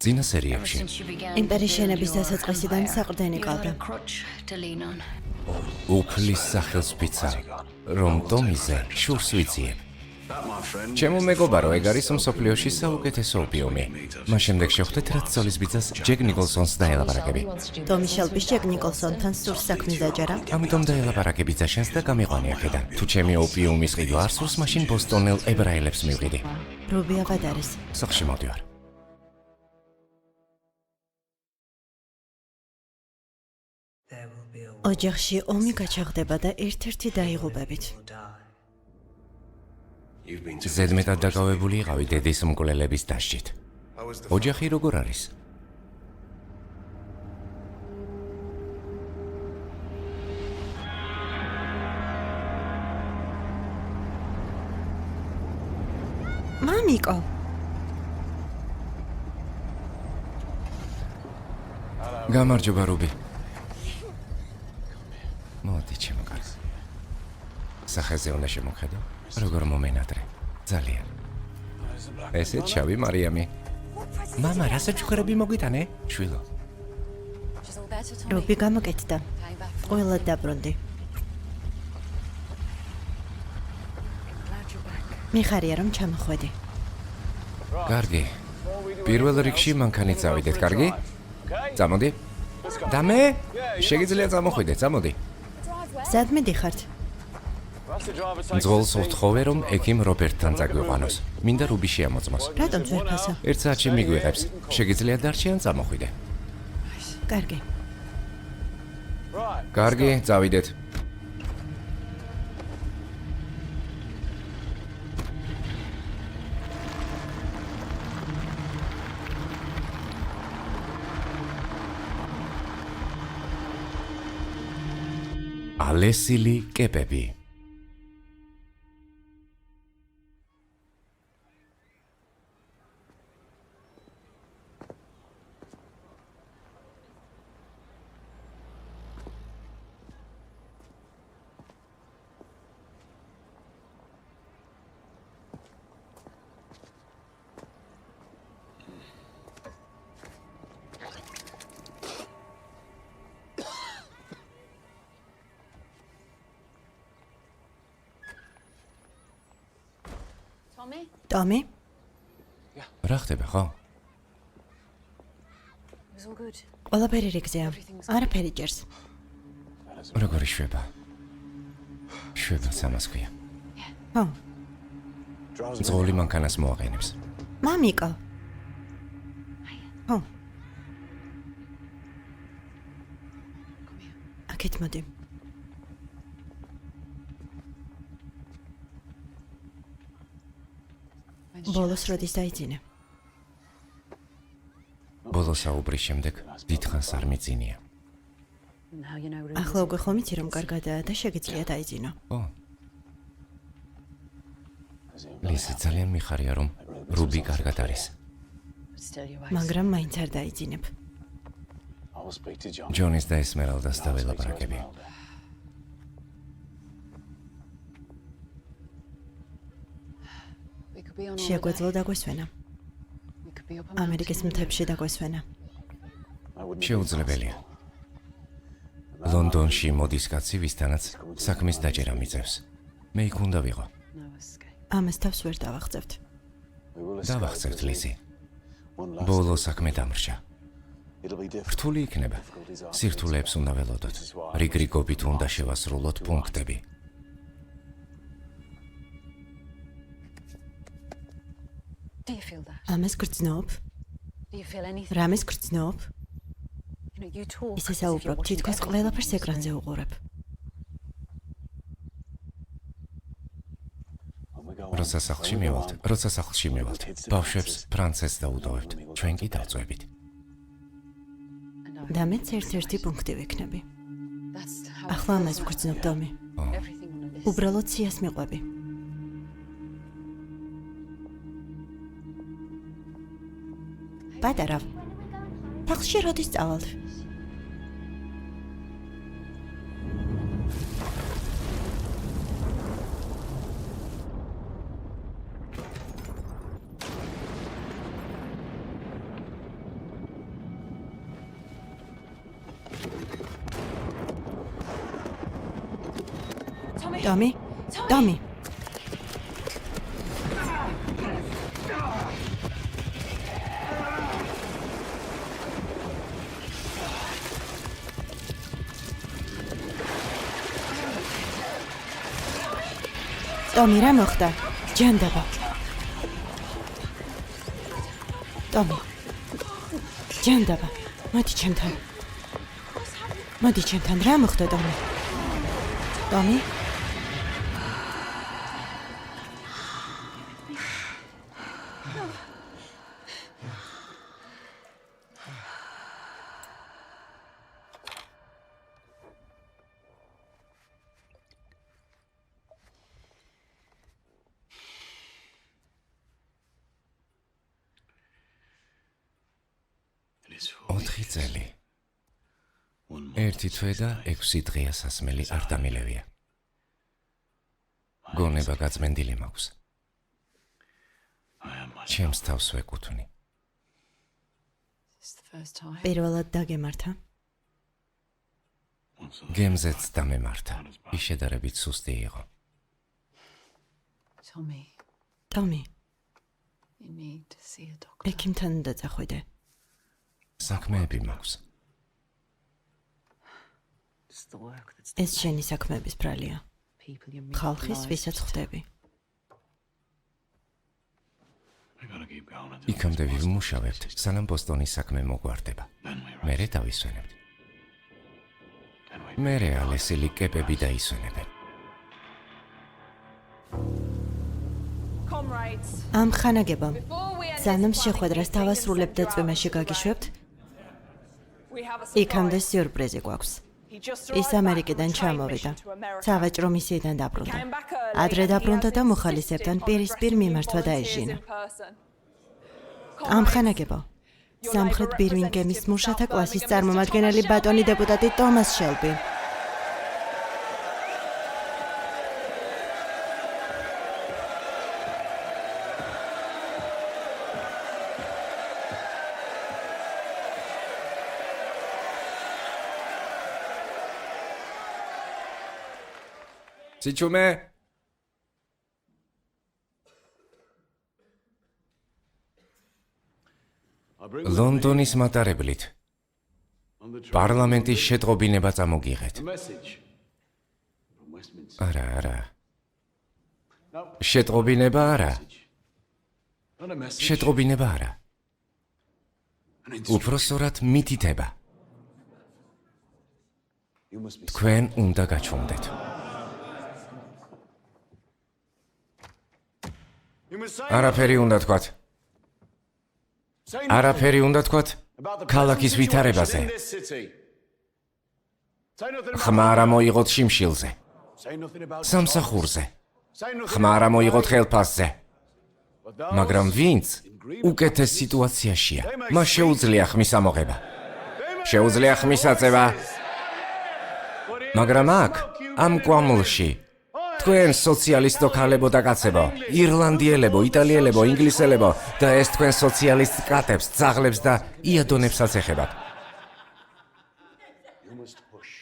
წინა სერიებში იმპერიის შენების დასაწყისიდან საყრდენი ყავდა. უფლის სახელს ვიცავ, რომ ტომიზე შურს ვიძიებ. ჩემო მეგობარო, ეგ არის მსოფლიოში საუკეთესო ოპიუმი. მას შემდეგ შევხვდეთ, რაც ცოლის ბიძას ჯეკ ნიკოლსონს დაელაპარაკები. ტომი შელბის ჯეკ ნიკოლსონთან სურს საქმის დაჯერა. ამიტომ დაელაპარაკები ძაშენს და გამიყვანი აქედან. თუ ჩემი ოპიუმის ყიდვა არ სურს, მაშინ ბოსტონელ ებრაელებს მივყიდი. რუბი აბად არის. სახლში მოვდივარ. ოჯახში ომი გაჩაღდება და ერთ-ერთი დაიღუპებით. ზედმეტად დაკავებული იყავი დედის მკვლელების დასჯით. ოჯახი როგორ არის? მამიკო, გამარჯობა რუბი. მოდი ჩემო კარგ. სახეზე უნდა შემოხედო, როგორ მომენატრე. ძალიან. ესე ჩავი მარიამი. მამა, რასაც ჩუქრები მოგიტანე? შვილო. რუბი გამოკეთდა. ყველა დაბრუნდი. მიხარია რომ ჩამოხვედი. კარგი. პირველ რიგში მანქანით წავიდეთ, კარგი? წამოდი. და მე? შეგიძლია წამოხვიდეთ, წამოდი. სად მიდიხართ? ძღოლს ვთხოვე, რომ ექიმ რობერტთან წაგვიყვანოს. მინდა რუბი შეამოწმოს. რატომ ძვირფასო? ერთ საათში მიგვიღებს. შეგიძლია დარჩი ან წამოხვიდე. კარგი. კარგი, წავიდეთ. ალესილი კეპები. ტომი? რა ხდება, ხო? ყველაფერი რიგზეა. არაფერი ჭერს. როგორი შვება? შვება სამას ქვია. ხო. ძღოლი მანქანას მოაყენებს. მამიკო. ხო. აქეთ მოდი. ბოლოს როდის დაიძინე? ბოლო საუბრის შემდეგ დიდხანს არ მიძინია. ახლა უკვე ხომ იცი რომ კარგადაა და შეგიძლია დაიძინო. ო. ლისი, ძალიან მიხარია რომ რუბი კარგად არის. მაგრამ მაინც არ დაიძინებ. ჯონის და ესმერალდას დაველაპარაკები. შეგვეძლო დაგვესვენა. ამერიკის მთებში დაგვესვენა. შეუძლებელია. ლონდონში მოდის კაცი, ვისთანაც საქმის დაჯერა მიწევს. მე იქ უნდა ვიყო. ამას თავს ვერ დავახცევთ. დავახცევთ, ლისი. ბოლო საქმე დამრჩა. რთული იქნება. სირთულეებს უნდა ველოდოთ. რიგრიგობით უნდა შევასრულოთ პუნქტები. ამას გრძნობ? რამეს გრძნობ? ისე საუბრობ, თითქოს ყველაფერს ეკრანზე უყურებ. როცა სახლში მივალთ, ბავშვებს ფრანცესს დაუდოვებთ, ჩვენ კი დავწვევით. და მეც ერთ-ერთი პუნქტი ვიქნები. ახლა ამას ვგრძნობ, ტომი. უბრალოდ სიას მიყვები. პატარა, სახლში როდის წავალთ? ტომი? ტომი? ტომი, რა მოხდა? ჯანდაბა. ტომი. ჯანდაბა. მოდი ჩემთან. მოდი ჩემთან, რა მოხდა ტომი? ტომი? ოთხი წელი. 1 თვე და 6 დღეა სასმელი არ დამილევია. გონება გაწმენდილი მაქვს. ჩემს თავს ვეკუთვნი. პირველად დაგემართა? გემზეც დამემართა. ის შედარებით სუსტი იყო. ტომი, ექიმთან უნდა წახვიდე. საქმეები მაქვს. ეს შენი საქმეების ბრალია. ხალხის, ვისაც ხვდები. იქამდე ვიმუშავებთ, სანამ ბოსტონის საქმე მოგვარდება. მერე დავისვენებთ. მერე ალესილი კეპები დაისვენებენ. ამ ხანაგებამ, სანამ შეხვედრას დავასრულებთ და წვიმაში გაგიშვებთ, იქამდე სიურპრიზი გვაქვს. ის ამერიკიდან ჩამოვიდა. სავაჭრო მისიიდან დაბრუნდა. ადრე დაბრუნდა და მოხალისეებთან პირისპირ მიმართვა დაეჟინა. ამ ხანაგებო, სამხრეთ ბირმინგემის მუშათა კლასის წარმომადგენელი ბატონი დეპუტატი ტომას შელბი. სიჩუმე? ლონდონის მატარებლით. პარლამენტის შეტყობინება წამოგიღეთ. არა. შეტყობინება არა. შეტყობინება არა. უпроსორად მითითება. თქვენ უნდა გაჩვენდეთ. არაფერი უნდა თქვათ. არაფერი უნდა თქვათ ქალაქის ვითარებაზე. ხმა არა მოიღოთ შიმშილზე. სამსახურზე. ხმა არა მოიღოთ ხელფასზე. მაგრამ ვინც უკეთეს სიტუაციაშია, მას შეუძლია ხმის ამოღება. შეუძლია ხმის აწევა. მაგრამ აქ, ამ კვამლში, თქვენ სოციალისტო ქალებო და კაცებო, ირლანდიელებო, იტალიელებო, ინგლისელებო და ეს თქვენ სოციალისტ კატებს, ძაღლებს და იადონებსაც ეხებათ.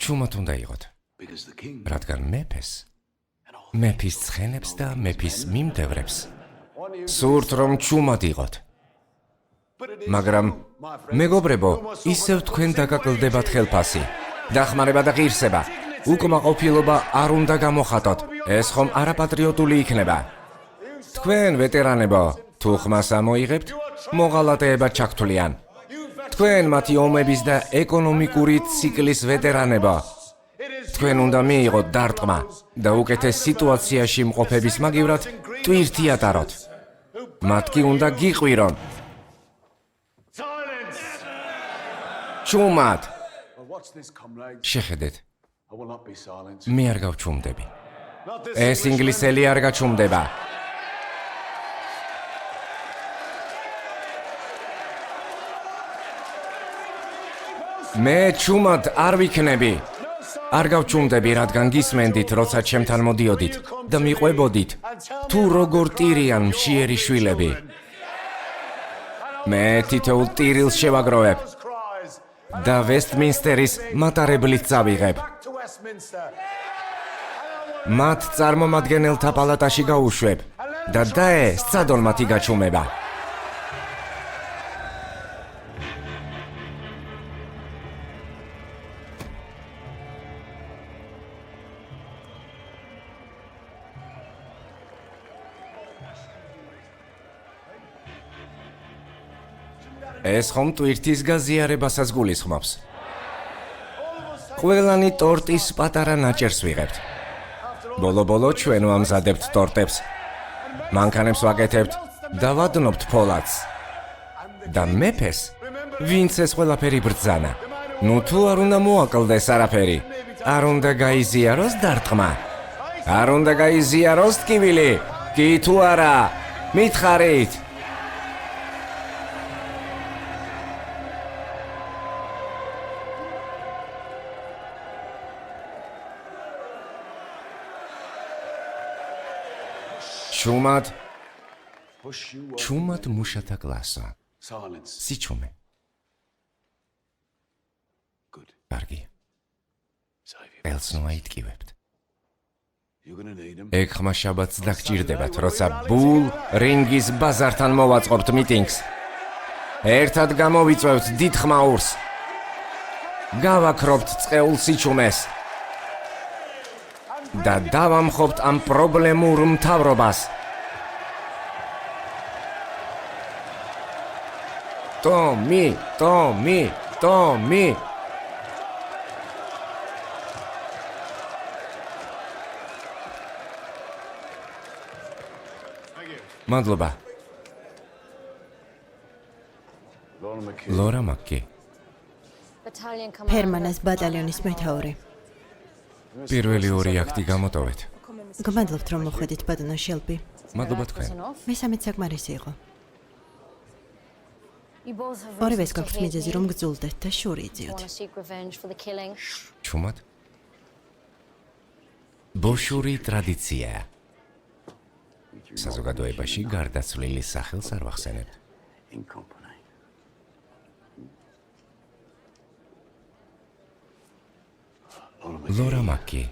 ჩუმად უნდა იყოთ, რადგან მეფის ცხენებს და მეფის მიმდევრებს სურთ რომ ჩუმად იყოთ. მაგრამ მეგობრებო, ისევ თქვენ დაგაკლდებათ ხელფასი, დახმარება და ღირსება. უკმაყოფილება არ უნდა გამოხატოთ. ეს ხომ არაპატრიოტული იქნება. თქვენ ვეტერანებო, თუ ხმას ამოიღებთ, მოღალატეებად ჩაგთვლიან. თქვენ მათი ომების და ეკონომიკური ციკლის ვეტერანებო. თქვენ უნდა მიიღოთ დარტყმა და უკეთეს სიტუაციაში მყოფების მაგივრად ტვირთი ატაროთ. მათ კი უნდა გიყვირონ. ჩუმად. შეხედეთ. მე არ გავჩუმდები. ეს ინგლისელი არ გაჩუმდება. მე ჩუმად არ ვიქნები. არ გავჩუმდები, რადგან გისმენდით, როცა ჩემთან მოდიოდით და მიყვებოდით, თუ როგორ ტირიან მშიერი შვილები. მე თითოეულ ტირილს შევაგროვებ და ვესტმინსტერის მატარებლით წავიღებ. მათ წარმომადგენელთა პალატაში გაუშვებ და დაე სცადონ მათი გაჩუმება. ეს ხომ ტვირთის გაზიარებასაც გულისხმობს. ყველანი ტორტის პატარა ნაჭერს ვიღებთ. ბოლო-ბოლო ჩვენ ვამზადებთ ტორტებს. მანქანებს ვაკეთებთ და ვადნობთ ფოლადს. და მეფეს, ვინც ეს ყველაფერი ბრძანა. ნუ თუ არ უნდა მოაკლდეს არაფერი. არ უნდა გაიზიაროს დარტყმა. არ უნდა გაიზიაროს ტკივილი. კი თუ არა, მითხარით. ჩუმად მუშათა კლასო. სიჩუმე. კარგი. ელსნო აიტკივებთ. ეგ ხმა შაბათს დაგჭირდებათ, როცა ბულ რინგის ბაზართან მოვაწყობთ მიტინგს. ერთად გამოვიწვევთ დიდ ხმაურს. გავაქრობთ წყეულ სიჩუმეს. და დავამხობთ ამ პრობლემურ მთავრობას. ტომი. მადლობა. ლორა მაკი. ფერმანას ბატალიონის მეთაური. პირველი ორი აქტი გამოტოვეთ. გმადლობთ რომ მოხვედით ბატონო შელბი. მადლობა თქვენ. მესამეც საკმარისი იყო. ორივეს გაქვთ მიზეზი რომ გძულდეთ და შური იძიოთ. ჩუმად? ბოშური ტრადიციაა. საზოგადოებაში გარდაცვლილის სახელს არ ვახსენებთ. ლორა მაკი.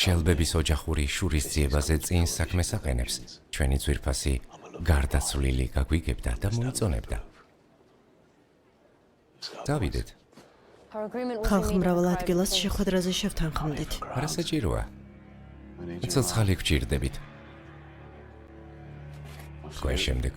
შელბების ოჯახური შურისძიებაზე წინ საქმეს აყენებს. ჩვენი ძვირფასი გარდაცვლილი გაგვიგებდა და მოიწონებდა. დავიდეთ. ხალხი მრავალ ადგილას შეხვედრაზე შევთანხმდით. არასაჭიროა. ცოცხალი გჭირდებით. თქვენ შემდეგ.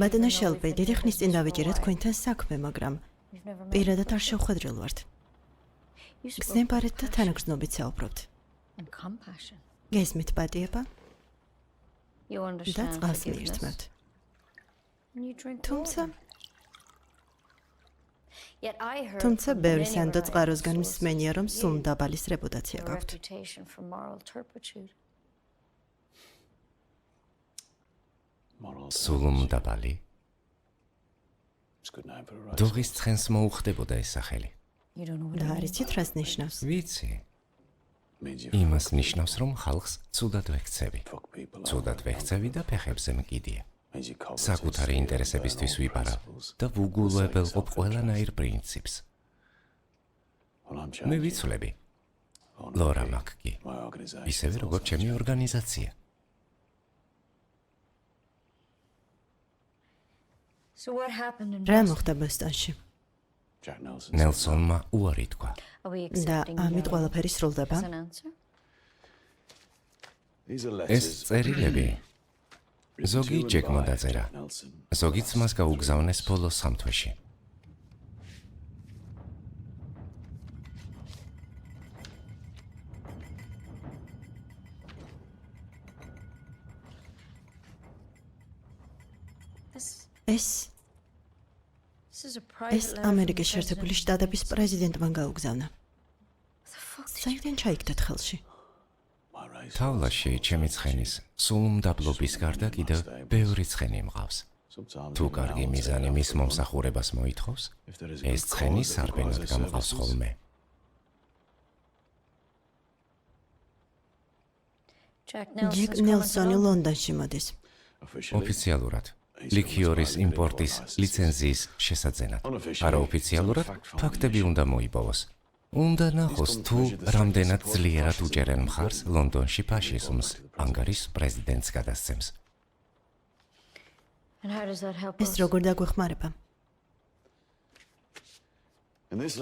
ბატონო შელბი, დიდი ხნის წინ დავიჭირე თქვენთან საქმე, მაგრამ პირადად არ შევხვედრილ ვართ. გზნებარეთ და თანაგრძნობით საუბრობთ. გესმით პატიება და წყალს მიირთმევთ. თუმცა ბევრი სანდო წყაროსგან მსმენია, რომ სულ დაბალის რეპუტაცია გაქვთ. სულ დაბალი? დუღის ცხენს მოუხდებოდა ეს სახელი. და არ იცით რას ნიშნავს? ვიცი. იმას ნიშნავს, რომ ხალხს ცუდად ვექცევი. ცუდად ვექცევი და ფეხებზე მკიდია. საკუთარი ინტერესებისთვის ვიპარავ და ვუგულებელყოფ ყველანაირ პრინციპს. მე ვიცვლები. ლორა მაკი. ისევე როგორც ჩემი ორგანიზაცია. რა მოხდა ბოსტონში? ნელსონმა უარი თქვა. და ამით ყველაფერი სრულდება? ეს წერილები ზოგი ჯეკმა დაწერა. ზოგიც მას გაუგზავნეს ბოლო 3 თვეში. ეს ამერიკის შეერთებული შტატების პრეზიდენტმა გაუგზავნა. საიდან ჩაიგდათ ხელში? თავლაში ჩემი ცხენის სულმდაბლობის გარდა კიდევ ბევრი ცხენი მყავს. თუ კარგი მიზანი მის მომსახურებას მოითხოვს, ეს ცხენი სარბენად გამყავს ხოლმე. ჯეკ ნელსონი ლონდონში მოდის. ოფიციალურად ლიქიორის იმპორტის ლიცენზიის შესაძენად. არაოფიციალურად ფაქტები უნდა მოიპოვოს. უნდა ნახოს თუ რამდენად ძლიერად უჭერენ მხარს ლონდონში ფაშიზმს, ანგარის პრეზიდენტს გადასცემს. ეს როგორ დაგვეხმარება?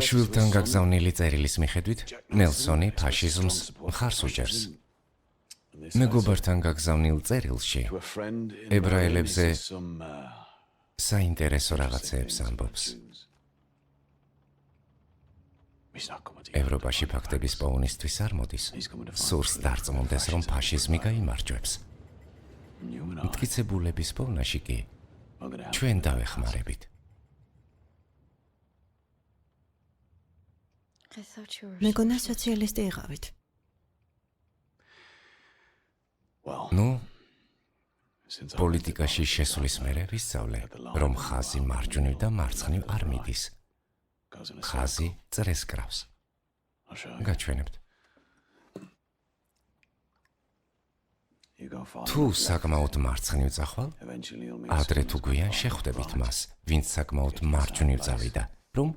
შვილთან გაგზავნილი წერილის მიხედვით, ნელსონი ფაშიზმს მხარს უჭერს. მეგობართან გაგზავნილ წერილში ებრაელებზე საინტერესო რაღაცეებს ამბობს. ევროპაში ფაქტების პოუნისთვის არ მოდის. სურს დარწმუნდეს, რომ ფაშიზმი გაიმარჯვებს. მტკიცებულების პოვნაში კი ჩვენ დავეხმარებით. მეგონა სოციალისტი იყავით. ნუ, პოლიტიკაში შესulis მერე ვისწავლე, რომ ხაზი მარჯვნივ და მარცხნივ არ მიდის. ხაზი წრეს კრავს. გაჩვენებთ. თუ საკმაოდ მარცხნივ წახვალ, ადრე თუ გვიან შეხვდებით მას, ვინც საკმაოდ მარჯვნივ წავიდა, რომ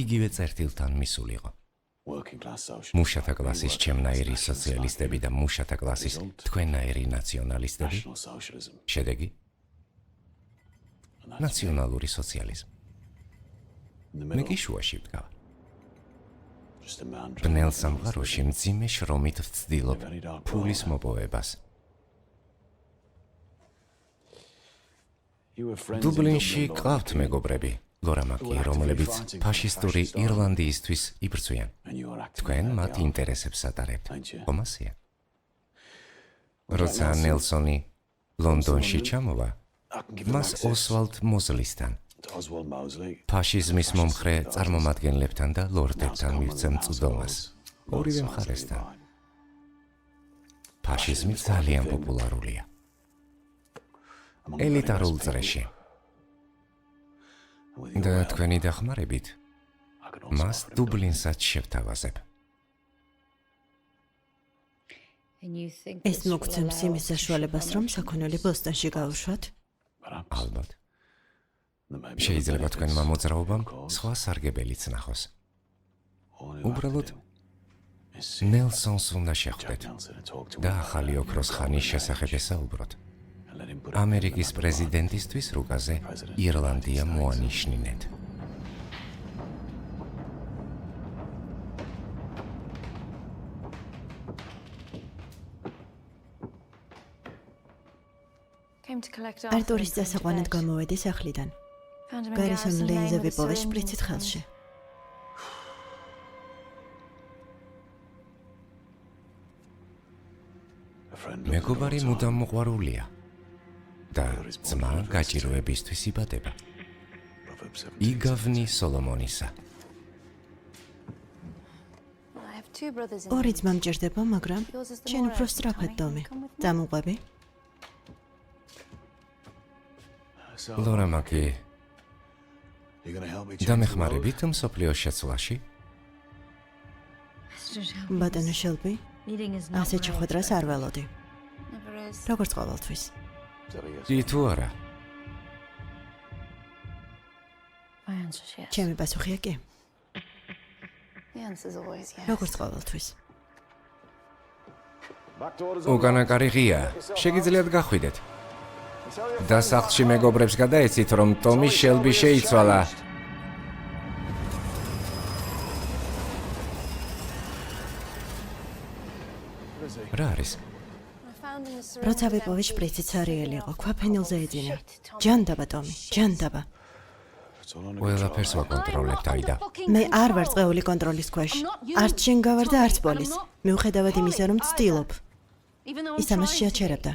იგივე წერტილთან მისულიყო. მუშათა კლასის ჩემნაირი სოციალისტები და მუშათა კლასის თქვენნაირი ნაციონალისტები. შედეგი? ნაციონალური სოციალიზმი. მე კი შუაში ვდგავ. ბნელ სამყაროში მძიმე შრომით ვცდილობ ფულის მოპოვებას. დუბლინში ყავთ მეგობრები, ლორამაკი, რომლებიც ფაშისტური ირლანდიისთვის იბრძვიან. თქვენ მათ ინტერესებს ატარებთ, ხომ ასეა? როცა ნელსონი ლონდონში ჩამოვა, მას ოსვალდ მოზლისთან, ფაშიზმის მომხრე წარმომადგენლებთან და ლორდებთან მივცე მწვდომას, ორივე მხარესთან. ფაშიზმი ძალიან პოპულარულია. ელიტარულ წრეში. და თქვენი დახმარებით, მას დუბლინსაც შევთავაზებ. ეს მოგცემს იმის საშუალებას, რომ საქონელი ბოსტონში გავუშვათ? ალბათ. შეიძლება თქვენმა მოძრაობამ სხვა სარგებელიც ნახოს. უბრალოდ ნელსონს უნდა შეხვდეთ და ახალი ოქროს ხანის შესახებ ესაუბროთ. ამერიკის პრეზიდენტისთვის რუკაზე ირლანდია მოანიშნინეთ. არტურის დასაყვანად გამოვედი სახლიდან. გარისონ ლეინზე ვიპოვე შპრიცით ხელში. მეგობარი მუდამ მოყვარულია და ძმა გაჭიროებისთვის იბადება. იგავნი სოლომონისა. ორი ძმა მჭირდება, მაგრამ შენ უფრო სწრაფად დომი. დამუყვები? ლორამაკი, დამეხმარებით მსოფლიოს შეცვლაში? ბატონო შელბი, ასეთ შეხვედრას არ ველოდი. როგორც ყოველთვის. კი თუ არა? ჩემი პასუხია კი. როგორც ყოველთვის. უკანაკარი ღია, შეგიძლიათ გახვიდეთ. და სახლში მეგობრებს გადაეცით, რომ ტომი შელბი შეიცვალა. რა არის? როცა ვიპოვე შპრიცით სარიელი იყო, ქვაფენილზე ეძინა. ჯანდაბა ტომი, ჯანდაბა. ყველაფერს ვაკონტროლებთ, აიდა. მე არ ვარ წეული კონტროლის ქვეშ. არც შენ გავარ და არც პოლის. მიუხედავად იმისა, რომ ცდილობ. ის ამას შეაჩერებდა.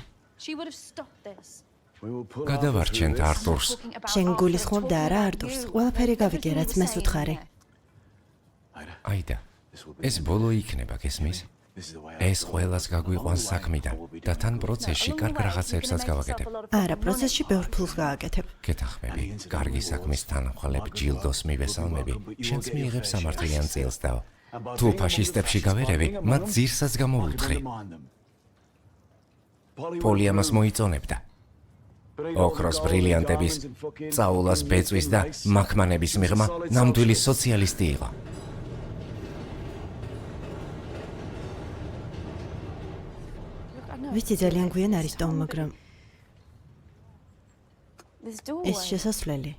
გადავარჩენთ არტურს. შენ გულისხმობ და არა არტურს. ყველაფერი გავიგე, რაც მას უთხარი. აიდა, ეს ბოლო იქნება, გესმის? ეს ყველას გაგვიყვანს საქმიდან და თან პროცესში კარგ რაღაცებსაც გავაკეთებ. არა, პროცესში ბევრ ფულს გააკეთებ. გეთახმები, კარგი საქმის თანახმალებ ჯილდოს მივესალმები, შენც მიიღებ სამართლიან წილს და თუ ფაშისტებში გავერევი, მათ ძირსაც გამოუთხრი. პოლიამას მოიწონებდა. ოქროს ბრილიანტების, წაულას ბეწვის და მაქმანების მიღმა ნამდვილი სოციალისტი იყო. ვიცი ძალიან გვიან არის ტომ, მაგრამ ეს შესასვლელი.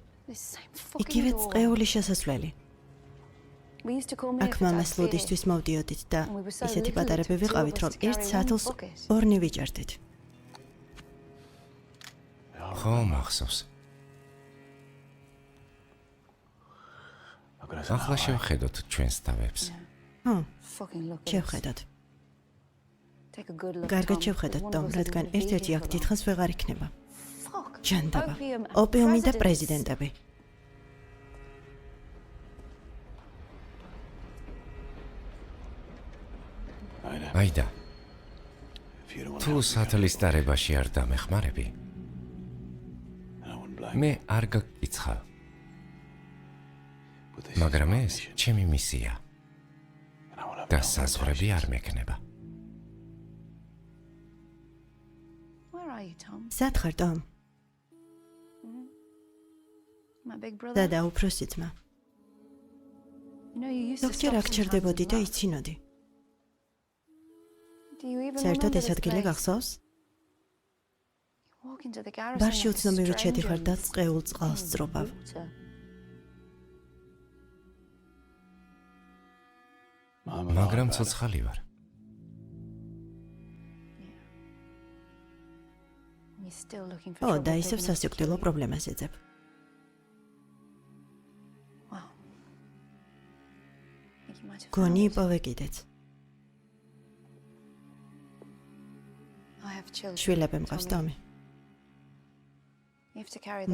იგივე წყეული შესასვლელი. აქ მამას ლუდისთვის მოვდიოდით და ისეთი პატარები ვიყავით, რომ ერთ საათელს ორნი ვიჭერდით. ხო, მახსოვს. ახლა შევხედოთ ჩვენს თავებს. შევხედოთ. კარგად შევხედოთ, ტომ, რადგან ერთ-ერთი აქ დიდხანს ვეღარ იქნება. ჯანდაბა, ოპიუმი და პრეზიდენტები. აიდა, თუ სათლის დარებაში არ დამეხმარები, მე არ გაგკიცხავ. მაგრამ ეს ჩემი მისია და საზღვრები არ მექნება. სად ხარ, ტომ? დადა, უფროსი ძმა. ზოგჯერ აქ ჩერდებოდი და იცინოდი. საერთოდ ეს ადგილი გახსოვს? ბარში უცნობიერად შედიხარ და წყეულ წყალს წრობავ. მაგრამ ცოცხალი ვარ. ო, და ისევ სასიკვდილო პრობლემას ეძებ. გონი იპოვე კიდეც. შვილები მყავს, ტომი.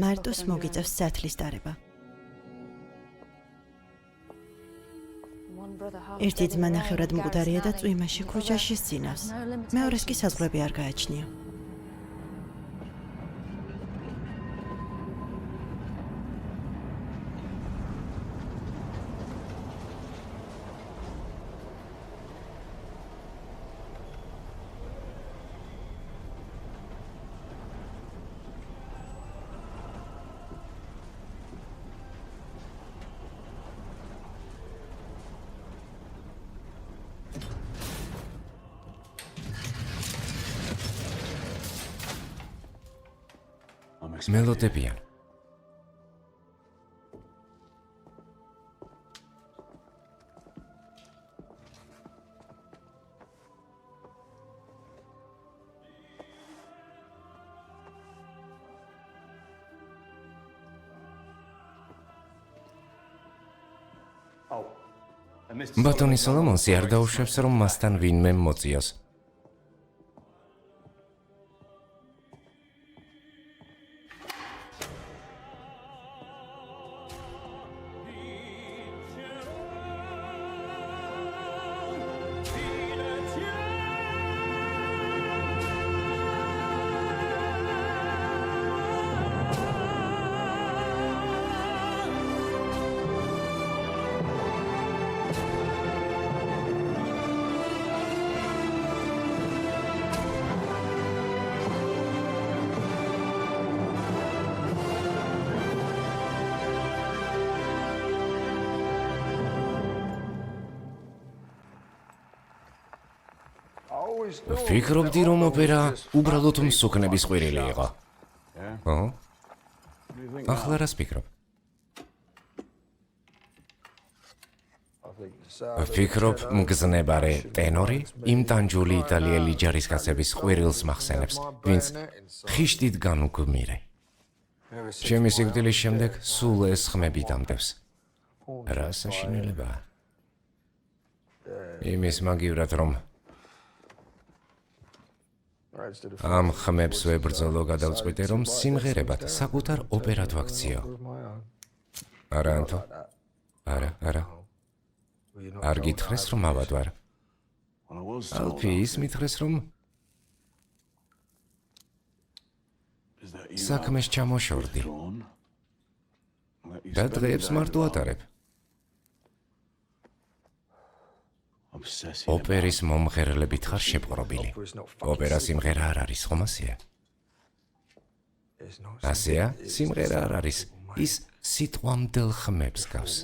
მარტოს მოგიწევს სათლის დარება. ერთი ძმა ნახევრად მკვდარია და წვიმაში ქუჩაში სცინავს. მეორეს კი საზღვრები არ გააჩნია. მელოდებიან. ბატონი სოლომონსი არ დაუშვებს, რომ მასთან ვინმე მოწიოს. ვფიქრობდი, რომ ოპერა უბრალოდ მსუქნების ყვირილი იყო. ო? ახლა რას ფიქრობ? ვფიქრობ, მგზნებარე ტენორი იმ ტანჯული იტალიელი ჯარისკაცების ყვირილს მახსენებს, ვინც ხიშტით განუგმირე. ჩემი სიკვდილის შემდეგ სულ ეს ხმები დამტევს. რა საშინელებაა. იმის მაგივრად, რომ ამ ხმებს ვებრძოლო გადავწყვიტე, რომ სიმღერებად საკუთარ ოპერად ვაქციო. არა, ანთო? არა. არ გითხრეს, რომ ავად ვარ. ალფი ის მითხრეს, რომ საქმეს ჩამოშორდი და დღეებს მარტო ატარებ. ოპერის მომღერლებით ხარ შეპყრობილი. ოპერა სიმღერა არ არის, ხომ ასეა? ასეა, სიმღერა არ არის. ის სიტყვამდელ ხმებს გავს.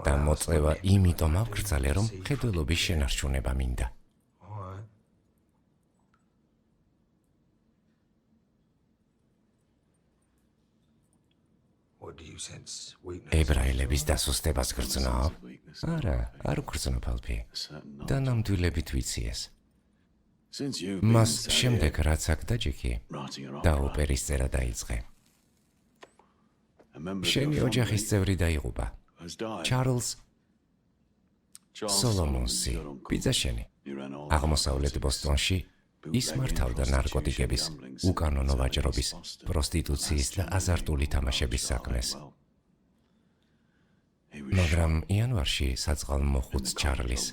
და მოწევა იმიტომ ავგრძალე, რომ ხედველობის შენარჩუნება მინდა. ებრაელების დასუსტებას გრძნობ? არა, არ გრძნობ ალფი. და ნამდვილებით ვიცი ეს. მას შემდეგ რაც აქ დაჯექი და ოპერის წერა დაიწყე. შენი ოჯახის წევრი დაიღუპა. ჩარლზ სოლომონსი, ბიძაშენი. აღმოსავლეთ ბოსტონში ის მართავდა ნარკოტიკების, უკანონო ვაჭრობის, პროსტიტუციის და აზარტული თამაშების საქმეს. მაგრამ იანვარში საწყალმოხუც ჩარლის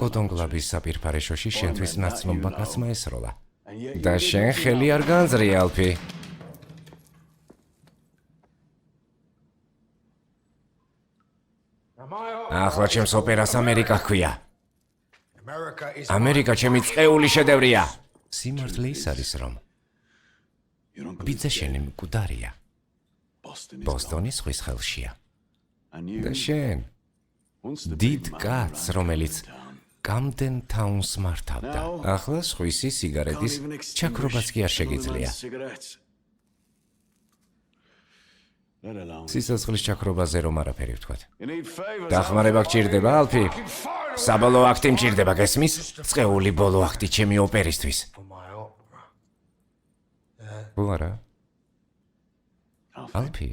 კოტონკლაბის საპირფარეშოში შენთვის ნაცნობმა კაცმა ესროლა. და შენ ხელი არ განძრია, ალფი. ახლა ჩემს ოპერას ამერიკა ჰქვია. ამერიკა ჩემი წეული შედევრია. სიმართლე ის არის, რომ ბიძაშენი მკვდარია. ბოსტონი სხვის ხელშია. და შენ დიდ კაცს, რომელიც კამდენ თაუნს მართავდა. ახლა სხვისი სიგარეტის ჩაქრობაც კი არ შეგიძლია. სიცოცხლის ჩაქრობაზე რომ არაფერი ვთქვათ. დახმარება გჭირდება, ალფი? საბოლოო აქტი მჭირდება, გესმის? წეული ბოლო აქტი ჩემი ოპერისთვის. არა. ალფი?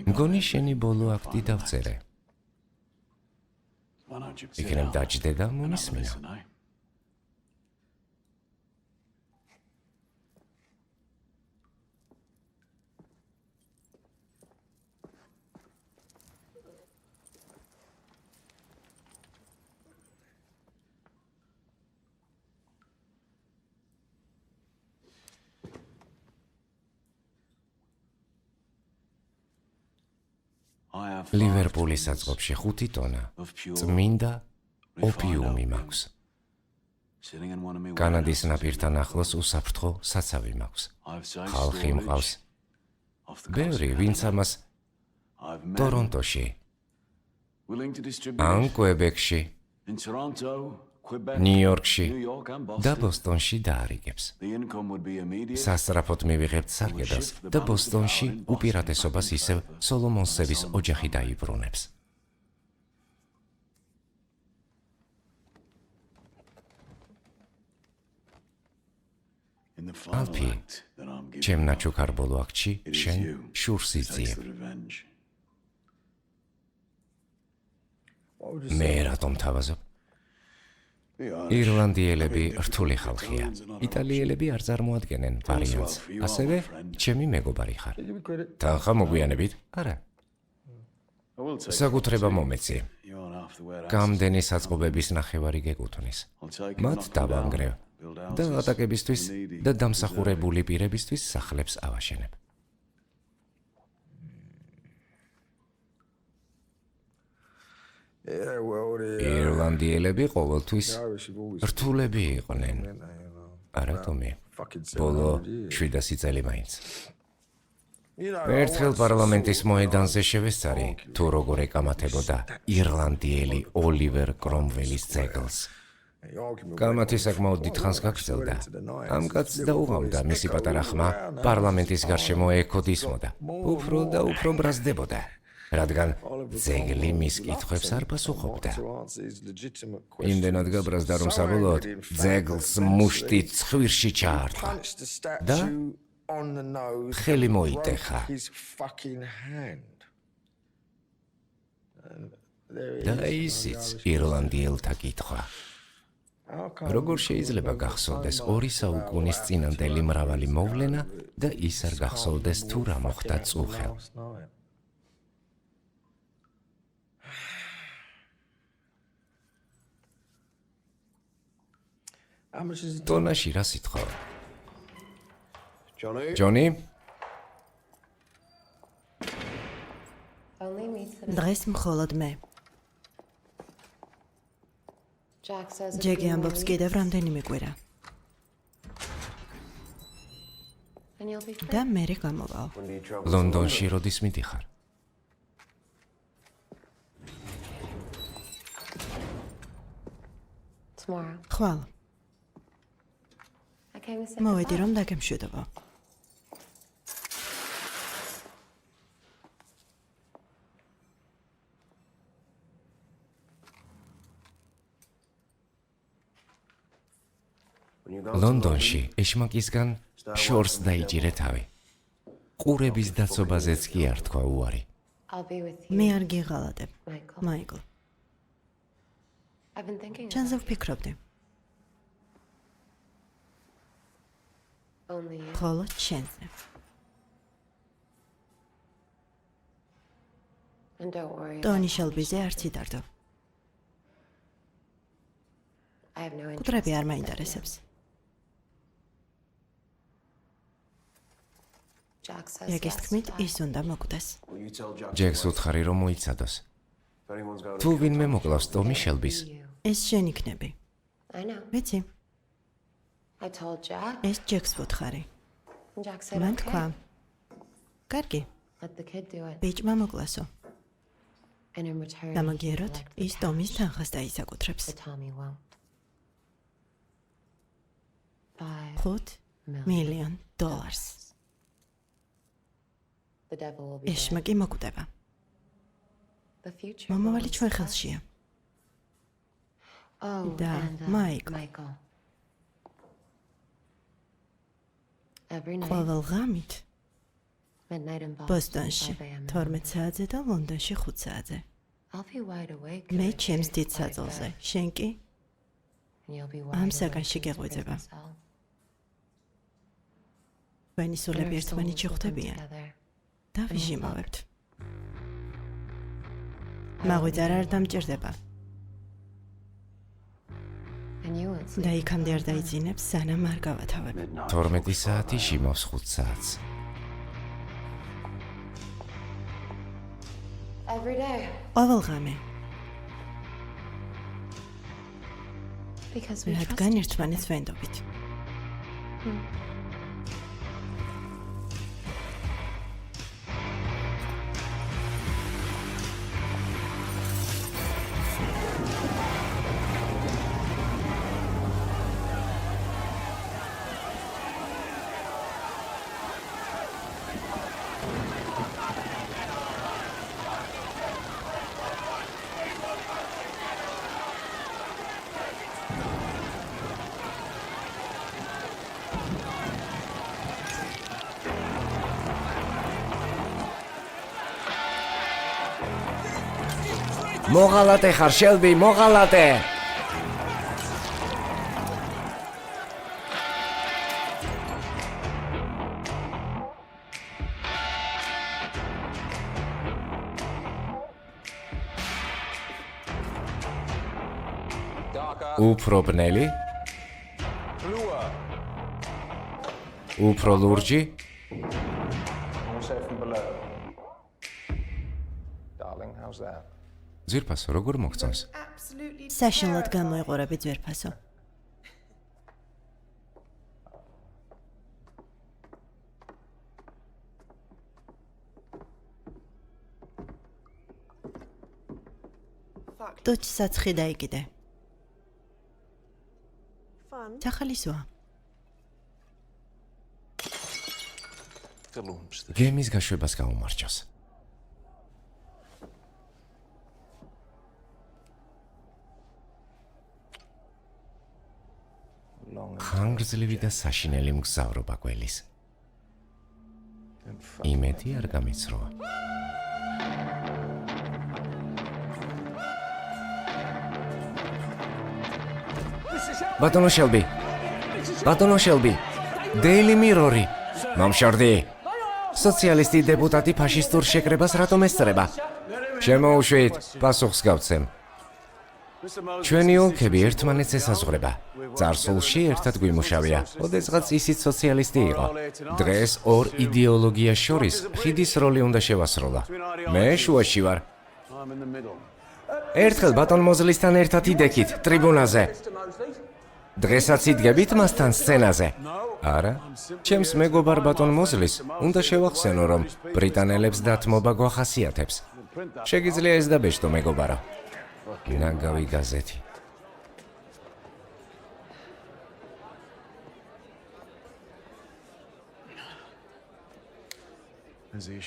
მგონი შენი ბოლო აქტი დავწერე. იქნებ დაჯდე და მომისმინო. ლივერპულის საწყობში 5 ტონა წმინდა ოპიუმი მაქვს. კანადის ნაპირთან ახლოს უსაფრთხო საცავი მაქვს. ხალხი მყავს. ბევრი, ვინც ამას ტორონტოში, ან კვებეკში, ნიუ-იორკში და ბოსტონში დაარიგებს. სასწრაფოდ მივიღებთ სარგებელს და ბოსტონში უპირატესობას ისევ სოლომონსების ოჯახი დაიბრუნებს. ალფი, ჩემ ნაჩუქარ ბოლო აქტში შენ შურს იძიებ. მე რატომ თავაზობ? ირლანდიელები რთული ხალხია. იტალიელები არ წარმოადგენენ ვარიანტს. ასევე ჩემი მეგობარი ხარ. თანხა მოგვიანებით? არა. საკუთრება მომეცი. გამდენი საწყობების ნახევარი გეკუთვნის. მათ დავანგრევ და ატაკებისთვის და დამსახურებული პირებისთვის სახლებს ავაშენებ. ირლანდიელები ყოველთვის რთულები იყვნენ. არა თომი, ბოლო 700 წელი მაინც. ერთხელ პარლამენტის მოედანზე შევესწარი, თუ როგორ ეკამათებოდა ირლანდიელი ოლივერ კრომველის ძეგლს. კამათი საკმაოდ დიდხანს გაგრძელდა. ამ კაცს დაუღამდა მისი პატარა ხმა, პარლამენტის გარშემო ეკოდისმოდა. უფრო და უფრო ბრაზდებოდა. რადგან ძეგლი მის კითხვებს არ პასუხობდა. იმდენად გაბრაზდა, რომ საბოლოოდ ძეგლს მუშტით ცხვირში ჩაარტყა და ხელი მოიტეხა. და ისიც ირლანდიელთა კითხვა. როგორ შეიძლება გახსოვდეს 2 საუკუნის წინანდელი მრავალი მოვლენა და ის არ გახსოვდეს თუ რა მოხდა წუხელ? ტონაში რა სიტყვა? ჯონი? დღეს მხოლოდ მე. ჯეკი ამბობს კიდევ რამდენიმე კვირა. და მერე გამოვალ. ლონდონში როდის მიდიხარ? ხვალ. მოვედი რომ დაგემშვიდობო. ლონდონში ეშმაკისგან შორს დაიჭირე თავი. ყურების დაცობაზეც კი არ თქვა უარი. მე არ გიღალატებ, მაიკლ. ჩანზე ვფიქრობდი. მხოლოდ შენზე. ტონი შელბიზე არ ციტარდო. კუдрები არ მაინტერესებს. ჯეკის თქმით, ის უნდა მოკვდეს. ჯეკს უთხარი რომ მოიცადოს. თუ ვინმე მოკლავს ტომი შელბის, ეს შენ იქნები. ვიცი, ეს ჯეკს ვუთხარი. მან თქვა. კარგი, ბიჭმა მოკლასო. დამაგიეროთ, ის ტომის თანხას დაისაკუთრებს. $5 მილიონ. ეშმაკი მოკვდება. მომავალი ჩვენ ხელშია. და მაიკლ. ყოველ ღამით ბოსტონში 12 საათზე და ლონდონში 5 საათზე. მე ჩემს დიდ საძილზე, შენ კი ამ საგანში გეღვიძება. ვენი სულები ერთმანეთს შეხვდებიან და ვიჟიმავებთ. მაღვიძარა არ დამჭირდება. და იქამდე არ დაიძინებს, სანამ არ გავათავებ. 12 საათი შიმავს 5 საათს. ყოველ ღამე. რადგან ერთმანეთს ვენდობით. მოღალატე ხარ შელბი, მოღალატე. უფრო ბნელი? უფრო ლურჯი? ძვირფასო, როგორ მოგწონს? საშინლად გამოიყურები ძვირფასო. ტუჩ საცხი დაიკიდე. სახალისოა. გემის გაშვებას გაუმარჯოს. ხანგრძლივი და საშინელი მგზავრობა გველის. იმედი არ გამიცროა. ბატონო შელბი. ბატონო შელბი. დეილი მირორი. მომშორდი. სოციალისტი დეპუტატი ფაშისტურ შეკრებას რატომ ესწრება? შემოუშვით, პასუხს გავცემ. ჩვენი ოლქები ერთმანეთს ესაზღვრება. წარსულში ერთად გვიმუშავია, ოდესღაც ისიც სოციალისტი იყო. დღეს ორ იდეოლოგიას შორის ხიდის როლი უნდა შევასრულო. მე შუაში ვარ. ერთხელ ბატონ მოზლისთან ერთად იდექით ტრიბუნაზე. დღესაც იდგებით მასთან სცენაზე. არა, ჩემს მეგობარ ბატონ მოზლის უნდა შევახსენო, რომ ბრიტანელებს დათმობა გვახასიათებს. შეგიძლია ეს დაბეჭდო მეგობარო. ნაგავი გაზეთი.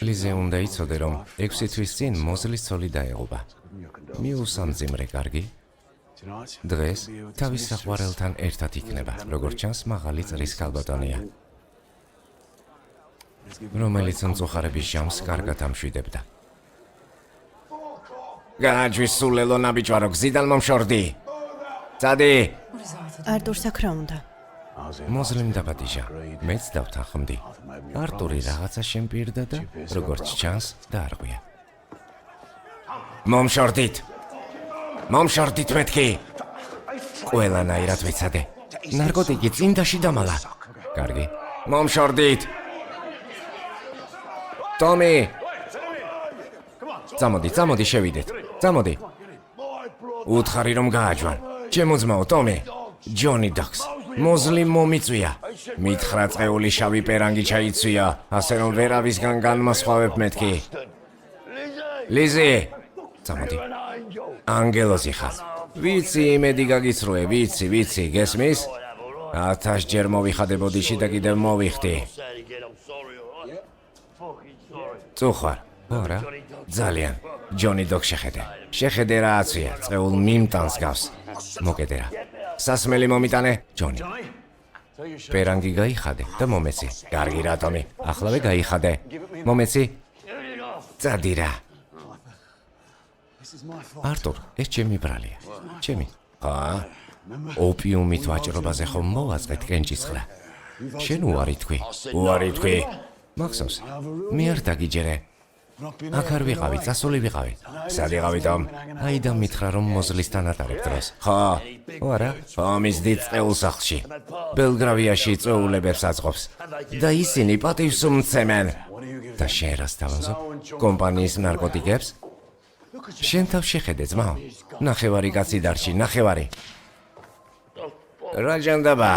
ლიზე უნდა იცოდე, რომ 6 თვის წინ მოზლის ცოლი დაეღუა. მიუსამძიმრე, კარგი? დღეს თავის საყვარელთან ერთად იქნება, როგორც ჩანს, მაღალი წრის ქალბატონია, რომელიც მწუხარების ჟამს კარგად ამშვიდებდა. გააჯვის სულელო ნაბიჯვარო, გზიდან მომშორდი. წადი! არტურს აქ რა უნდა? მოზლიმ დაბადიჟა, მეც დავთანხმდი. არტური რაღაცა შემპირდა და, როგორც ჩანს, დაარღვია. მომშორდით! მომშორდით მეთქი! ყველანაირად ვეცადე. ნარკოტიკი წინდაში დამალა. კარგი. მომშორდით! ტომი! წამოდი, შევიდეთ. წამოდი. უთხარი რომ გააჯვან. ჩემო ძმაო, ტომი. ჯონი დოქს. მოზლი მომიწვია. მითხრა წეული შავი პერანგი ჩაიცვია, ასე რომ ვერავისგან განმასხვავებ მეთქი. ლიზი! წამოდი. ანგელოზი ხარ. ვიცი, იმედი გაგიცრუე, ვიცი, გესმის? 1000 ჯერ მოვიხადებოდი ში და კიდევ მოვიხდი. წუხარ, არა? ძალიან. ჯონი დოგ შეხედე რა აცვია, წეულ მიმტანს გავს. მოკედე რა. სასმელი მომიტანე, ჯონი. პერანგი გაიხადე და მომეცი. კარგი რატომი? ახლავე გაიხადე. მომეცი? წადი რა. არტურ, ეს ჩემი ბრალია. ჩემი. ხა? ოპიუმით ვაჭრობაზე ხომ მოვაწყეთ კენჭისყრა. შენ უარი თქვი. მახსოვს, მე არ დაგიჯერე. აქ არ ვიყავი, წასული ვიყავი. სად იყავი დამ? აი და მითხრა რომ მოზლისთან ატარებ დროს. ხა? არა? ამის დიდ წეულ სახლში. ბელგრავიაში წეულებებს აწყობს. და ისინი პატივს უმცემენ. და შენ რას თავაზობ? კომპანიის ნარკოტიკებს? შენ თავ შეხედე, ძმაო. ნახევარი კაცი დარჩი, ნახევარი. რა ჟანდაბა?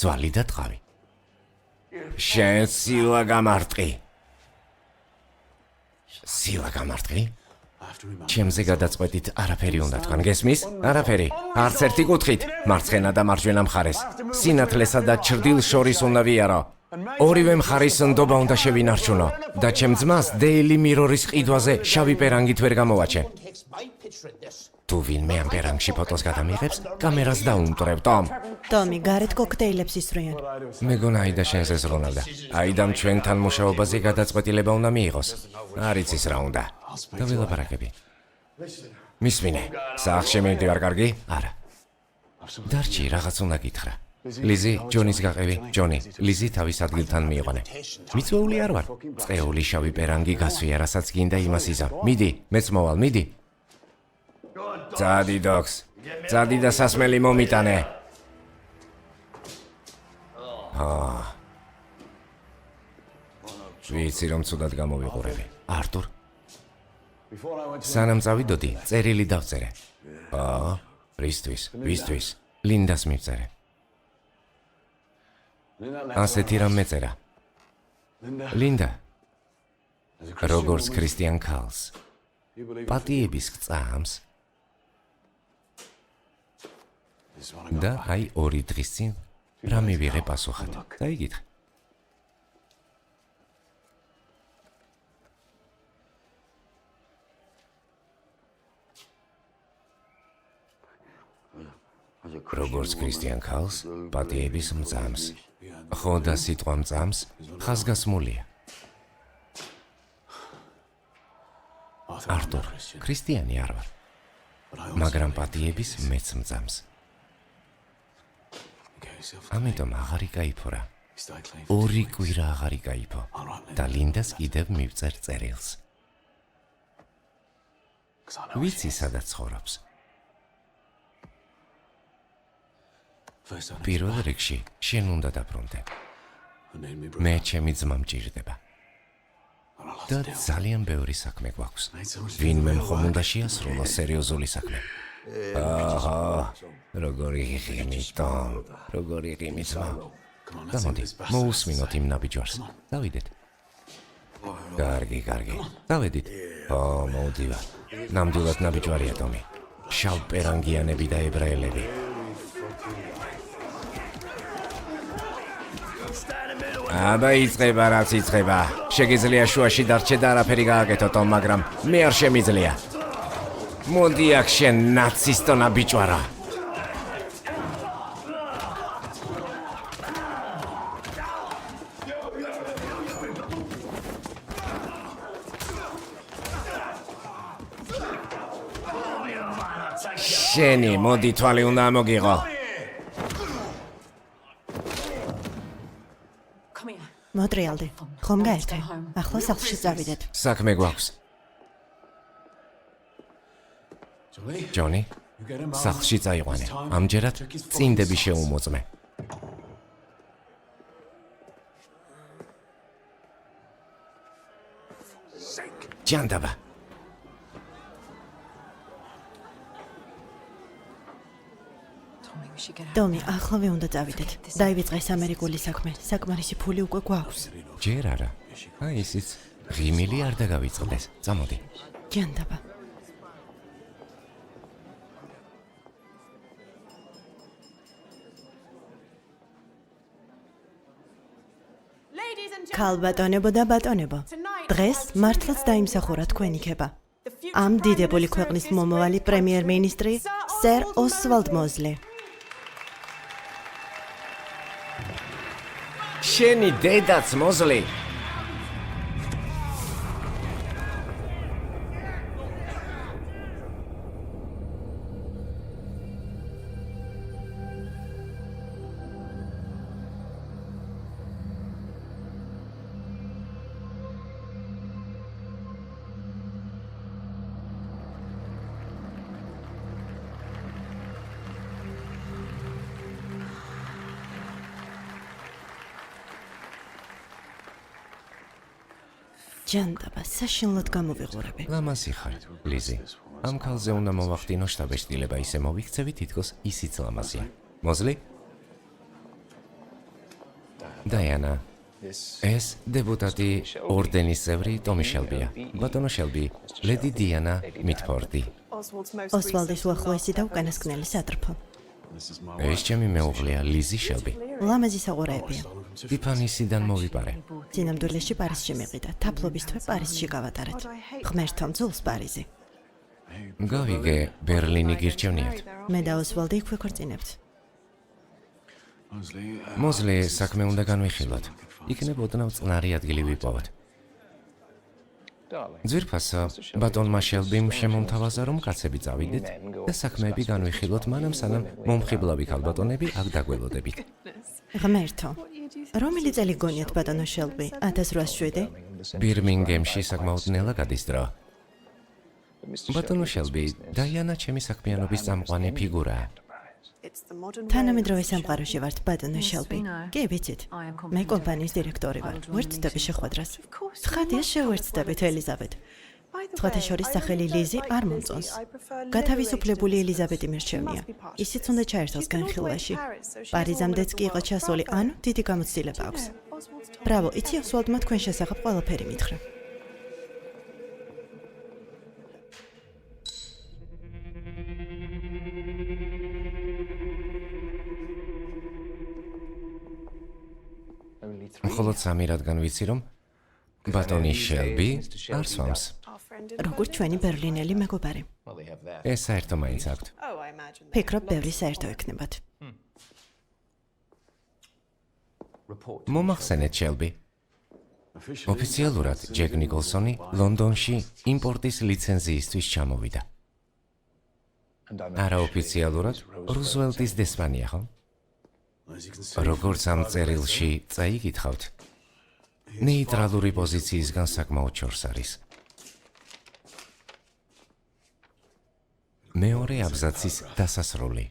ძვალი და ტყავი. შენ სილა გამარტყი? ჩემზე გადაწყვეტით არაფერი უნდა თქვან, გესმის? არაფერი, არც ერთი კუთხით, მარცხენა და მარჯვენა მხარეს. სინათლესა და ჩრდილს შორის უნდა ვიარო. ორივე მხარის ნდობა უნდა შევინარჩუნო და ჩემ ძმას Daily Mirror-ის ყიდვაზე შავი პერანგით ვერ გამოვაჩე. თუ ვინმე ამ პერანგში ფოტოს გადამიღებს, კამერას დაუმტვრევ, ტომ. ტომი, გარეთ კოქტეილებს ისრიან. მეგონა აიდა შენზე ზრუნავდა. აიდამ ჩვენთან მუშაობაზე გადაწყვეტილება უნდა მიიღოს. არ იცის რა უნდა. და ველაპარაკები. მისმინე, სახლში მივდივარ, კარგი? არა. დარჩი, რაღაც უნდა გითხრა. ლიზი, ჯონის გაყევი, ჯონი, ლიზი თავის ადგილთან მიიყვანე. მიწვეული არ ვარ. წეული შავი პერანგი გასვია, რასაც გინდა იმას იზამ. მიდი, მეც მოვალ, მიდი. წადი დოქს, წადი და სასმელი მომიტანე. ვიცი რომ ცუდად გამოვიყურები. არტურ, სანამ წავიდოდი, წერილი დავწერე. ვისთვის, ლინდას მივწერე. ასეთი რამ მეწერა. ლინდა, როგორც ქრისტიან ქალს, პატიების გწამს და აი 2 დღის წინ რა მივიღე პასუხად. დაიგითხე. როგორც ქრისტიან ქალს, პატიების მწამს. ხო და სიტყვა მწამს ხაზგასმულია. არტურ, ქრისტიანი არ ვარ, მაგრამ პატიების მეც მწამს. ამიტომ აღარ იკაიფო რა. 2 კვირა აღარ იკაიფო და ლინდას კიდევ მივწერ წერილს. ვიცი სადაც ცხოვრობს. პირველ რიგში შენ უნდა დაბრუნდე. მე ჩემი ძმა მჭირდება. და ძალიან ბევრი საქმე გვაქვს. ვინმე ხომ უნდა შეასრულოს სერიოზული საქმე. აჰა, როგორი ღიმი ტომ, როგორი ღიმი ძმა. გამოდი, მოусმინოთ იმ ნაბიჯვარს. დავიდეთ. კარგი. დავედით. მოვდივარ. ნამდვილად ნაბიჯვარია ტომი. შავპერანგიანები და ებრაელები. აბა იწყება რაც იწყება. შეგიძლია შუაში დარჩე და არაფერი გააკეთო ტომ, მაგრამ მე არ შემიძლია. მოდი აქ შენ ნაცისტო ნაბიჯვარა. შენი მოდი თვალი უნდა მოგიღო. მოტრიალდი. ხომ გაერთე? ახლა სახლში წავიდეთ. საქმე გვაქვს. ჯონი, სახლში წაიყვანე. ამჯერად წინდები შეუმოწმე. ჯანდაბა. ტომი, ახლავე უნდა წავიდეთ. დაივიწყეს ამერიკული საქმე. საკმარისი ფული უკვე გვაქვს. ჯერ არა. აი ისიც ღიმილი არ დაგავიწყდეს. წამოდი. ჯანდაბა. ქალბატონებო და ბატონებო, დღეს მართლაც დაიმსახურა თქვენი ქება. ამ დიდებული ქვეყნის მომავალი პრემიერ-მინისტრი სერ ოსვალდ მოზლი. შენი დედაც მოზლი. ჯანდაბა, საშინლად გამოვიყურები. ლამაზი ხარ, ლიზი. ამ ქალზე უნდა მოვახდინო შტაბეშტილება, ისე მოვიქცევი თითქოს ისიც ლამაზია. მოზლი? დაიანა. ეს დეპუტატი ორდენის წევრი ტომი შელბია. ბატონო შელბი, ლედი დიანა მიტფორდი. ოსვალდის უახლოესი და უკანასკნელი სატრფო. ეს ჩემი მეუღლეა, ლიზი შელბი. ლამაზი საყვარაებია. ტიფანისიდან მოვიპარე. წინამძღოლში პარიზში მიყიდა. თაფლობის თვე პარიზში გავატარეთ. ღმერთო მძულს პარიზი. გავიგე, ბერლინი გირჩევნიათ. მე და ოსვალდი იქ ვიქორწინებთ. მოზლი, საქმე უნდა განვიხილოთ. იქნებ ოდნავ წყნარი ადგილი ვიპოვოთ. ძვირფასო, ბატონმა შელბიმ შემომთავაზა, რომ კაცები წავიდეთ და საქმეები განვიხილოთ, მანამ სანამ მომხიბლავი ქალბატონები აქ დაგველოდებით. ღმერთო, რომელი წელი გონიათ ბატონო შელბი? 1807? ბირმინგემში საკმაოდ ნელა გადის დრო. ბატონო შელბი, დაიანა ჩემი საქმიანობის წამყვანი ფიგურაა. თანამედროვე სამყაროში ვართ, ბატონო შელბი. კი, ვიცით. მე კომპანიის დირექტორი ვარ. ვერთდები შეხვედრას. ცხადია, შევერთდებით ელიზაბეთ. სხვათა შორის სახელი ლიზი არ მომწონს. გათავისუფლებული ელიზაბეტი მირჩევნია. ისიც უნდა ჩაერთოს განხილვაში. პარიზამდეც კი იყო ჩასული, ანუ დიდი გამოცდილება აქვს. ბრავო, იცი ოსვალდმა თქვენ შესახებ ყველაფერი მითხრა. მხოლოდ სამი რადგან ვიცი, რომ ბატონი შელბი არ სვამს. როგორც ჩვენი ბერლინელი მეგობარი. ეს საერთო მაინც აქვთ. ფიქრობ, ბევრი საერთო ექნებათ. მომახსენეთ შელბი. ოფიციალურად ჯეკ ნიკოლსონი ლონდონში იმპორტის ლიცენზიისთვის ჩამოვიდა. არაოფიციალურად რუზველტის დესპანია, ხო? როგორც ამ წერილში წაიგითხავთ, ნეიტრალური პოზიციისგან საკმაოდ შორს არის. მეორე აბზაცის დასასრული.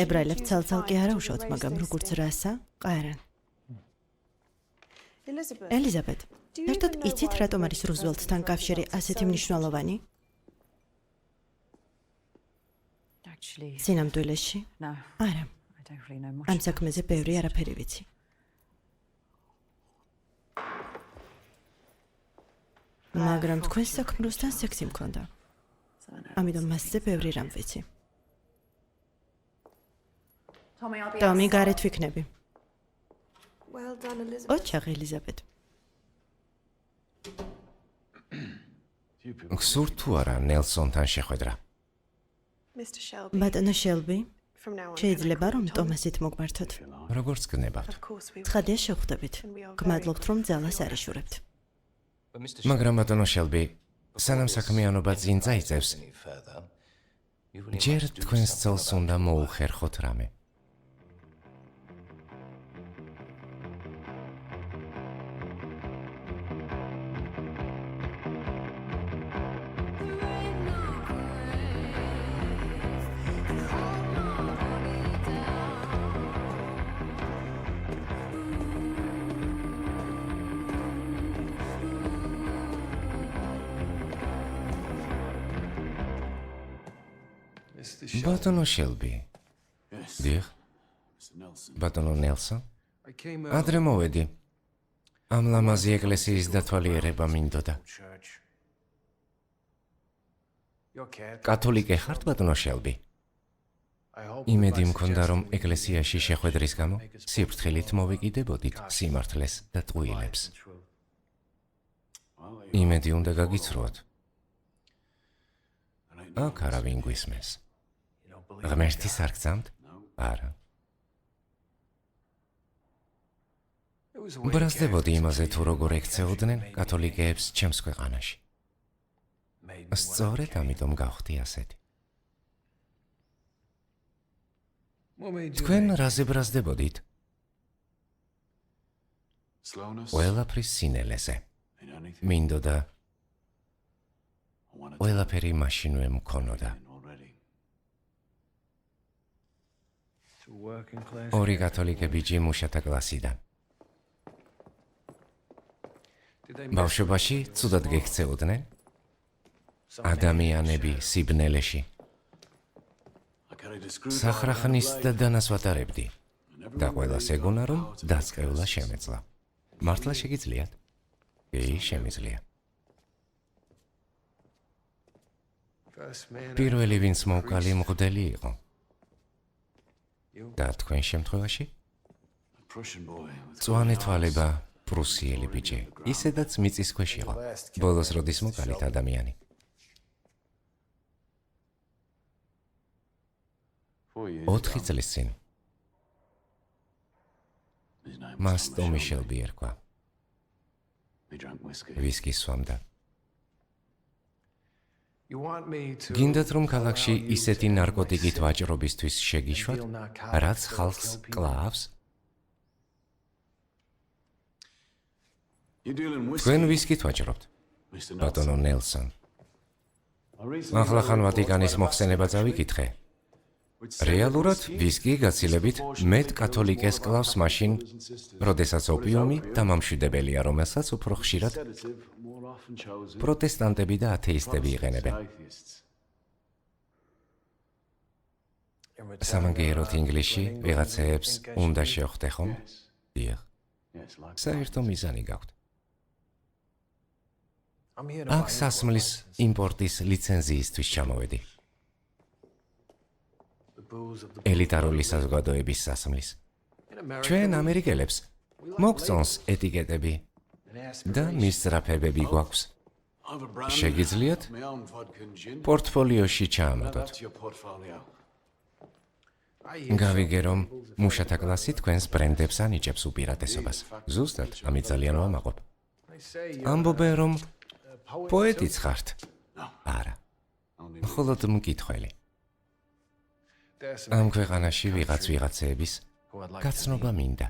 ებრაელებს ცალ-ცალკე არა უშავთ, მაგრამ როგორც რასა, ყარან. ელიზაბეთ, ერთად იცით, რატომ არის რუზველტთან კავშირი ასეთი მნიშვნელოვანი? სინამდვილეში? არა. ამ საქმეზე ბევრი არაფერი ვიცი. მაგრამ თქვენ საქმროსთან სექსი მქონდა. ამიტომ მასზე ბევრი რამ ვიცი. ტომი, გარეთ ვიქნები. ოჩაღ, ელიზაბეთ. გსურთ თუ არა ნელსონთან შეხვედრა? ბატონო შელბი, შეიძლება რომ ტომასით მოგმართოთ? როგორც გნებავთ. ცხადია შევხვდებით. გმადლობთ რომ ძალას არ იშურებთ. მაგრამ ბატონო შელბი, სანამ საქმიანობა წინ წაიწევს, ჯერ თქვენს ცოლს უნდა მოუხერხოთ რამე. ბატონო შელბი. დიახ. ბატონო ნელსონ. ადრე მოვედი. ამ ლამაზი ეკლესიის დათვალიერება მინდოდა. კათოლიკე ხართ, ბატონო შელბი? იმედი მქონდა, რომ ეკლესიაში შეხვედრის გამო სიფრთხილით მოვეკიდებოდით სიმართლეს და ტყუილებს. იმედი უნდა გაგიცრუოთ. აქ არავინ გვისმენს. ღმერთის არ გძამთ? არა. ბრაზდებოდი იმაზე, თუ როგორ ექცეოდნენ კათოლიკეებს ჩემს ქვეყანაში. სწორედ ამიტომ გავხდი ასეთი. თქვენ რაზე ბრაზდებოდით? ყველაფრის სინელეზე. მინდოდა ყველაფერი მაშინვე მქონოდა. ორი კათოლიკე ბიჭი მუშათა კლასიდან. ბავშვობაში ცუდად გექცეოდნენ? ადამიანები სიბნელეში. სახრახნის და დანას ვატარებდი და ყველას ეგონა, რომ დაწყევლა შემეწლა. მართლა შეგიძლიათ? კი, შემიძლია. პირველი ვინც მოვკალი მღვდელი იყო. და თქვენ შემთხვევაში? წვანე თვალება პრუსიელი ბიჭი, ისედაც მიწის ქვეშ იყო. ბოლოს როდის მოკალით ადამიანი? ოთხი წლის წინ. მას ტომი შელბი ერქვა. ვისკი სვამდა. გინდათ რომ ქალაქში ისეთი ნარკოტიკით ვაჭრობისთვის შეგიშვათ, რაც ხალხს კლავს? თქვენ ვისკით ვაჭრობთ, ბატონო ნელსონ. ახლახან ვატიკანის მოხსენება წავიკითხე. რეალურად ვისკი გაცილებით მეტ კათოლიკეს კლავს მაშინ, როდესაც ოპიუმი დამამშვიდებელია, რომელსაც უფრო ხშირად პროტესტანტები და ათეისტები იყენებენ. სამაგიეროდ ინგლისში ვიღაცეებს უნდა შეხვდე ხომ? დიახ. საერთო მიზანი გაქვთ. აქ სასმლის იმპორტის ლიცენზიისთვის ჩამოვედი. ელიტარული საზოგადოების სასმლის. ჩვენ ამერიკელებს მოგწონს ეტიკეტები და მისწრაფებები გვაქვს. შეგიძლიათ პორტფოლიოში ჩაამატოთ. გავიგე, რომ მუშათა კლასი თქვენს ბრენდებს ანიჭებს უპირატესობას. ზუსტად, ამით ძალიან ვამაყობ. ამბობენ, რომ პოეტიც ხართ? არა. მხოლოდ მკითხველი. ამ ქვეყანაში ვიღაცეების გაცნობა მინდა.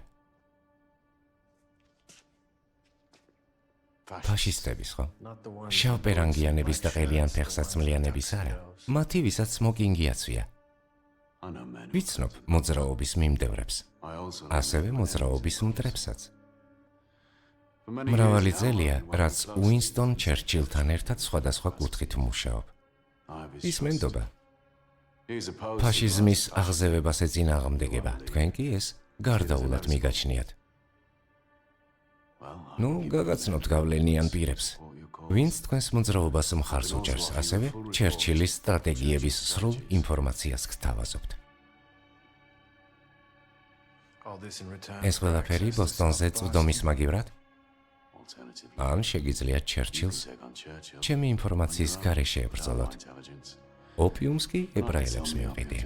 ფაშისტების, ხო? შავპერანგიანების და ყელიან ფეხსაცმლიანების არა. მათი, ვისაც სმოკინგი აცვია. ვიცნობ მოძრაობის მიმდევრებს, ასევე მოძრაობის მტრებსაც. მრავალი ძელია, რაც უინსტონ ჩერჩილთან ერთად სხვადასხვა კუთხით მუშაობ. ის მენდობა. ფაშიზმის აღზევებას ეწინააღმდეგება, თქვენ კი ეს გარდაულად მიგაჩნიათ. ნუ, გაგაცნობთ გავლენიან პირებს. ვინც თქვენს მოძრაობას მხარს უჭერს, ასევე ჩერჩილის სტრატეგიების სრულ ინფორმაციას გთავაზობთ. ეს ყველაფერი ბოსტონზე წვდომის მაგივრად? ან შეგიძლიათ ჩერჩილს ჩემი ინფორმაციის გარეშე ებრძოლოთ. ოპიუმს კი ებრაელებს მიუყიდია.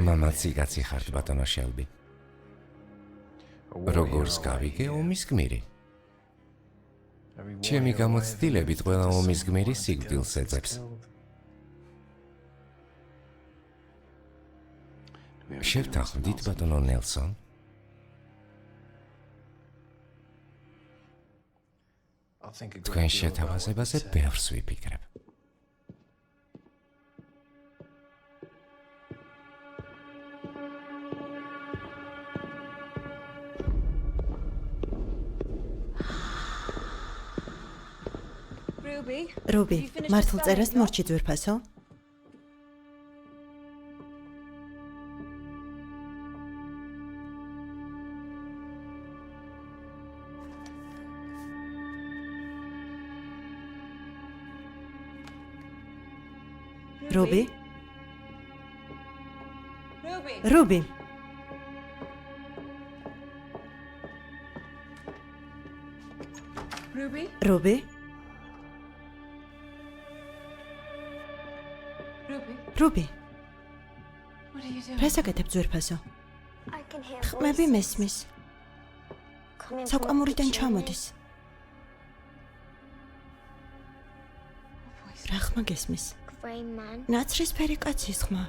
მამაცი კაცი ხართ, ბატონო შელბი. როგორც გავიგე ომის გმირი. ჩემი გამოცდილებით ყველა ომის გმირი სიკვდილს ეძებს. შევთანხმდით, ბატონო ნელსონ? თქვენ შეთავაზებაზე ბევრს ვიფიქრებ. რუბი, მართლ წერას მორჩი ძვირფასო? რუბი? რუბი? რუბი? რუბი? რას აკეთებ ძვირფასო? ხმები მესმის. საკვამურიდან ჩამოდის. რა ხმა გესმის? ნაცრისფერი კაცის ხმა.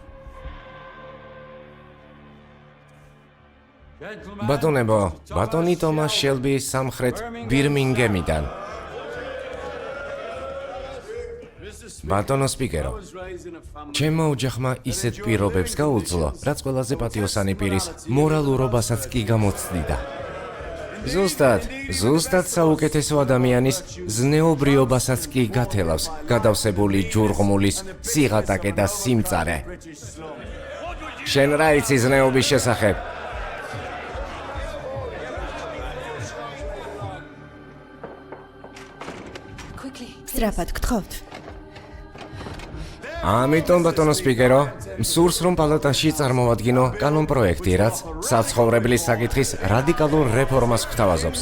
ბატონებო, ბატონი თომას შელბი სამხრეთ ბირმინგემიდან. ბატონო სპიკერო, ჩემო ოჯახმა ისეთ პირობებს გაუძლო, რაც ყველაზე პატიოსანი პირის მორალურობასაც კი გამოცდიდა. ზუსტად საუკეთესო ადამიანის ზნეობრიობასაც კი გათელავს გადავსებული ჯურღმულის სიღატაკე და სიმწარე. შენ რა იცი ზნეობის შესახებ? სწრაფად გთხოვთ. ამიტომ ბატონო სპიკერო, მსურს რომ პალატაში წარმოვადგინო კანონპროექტი, რაც საცხოვრებლის საკითხის რადიკალურ რეფორმას გვთავაზობს.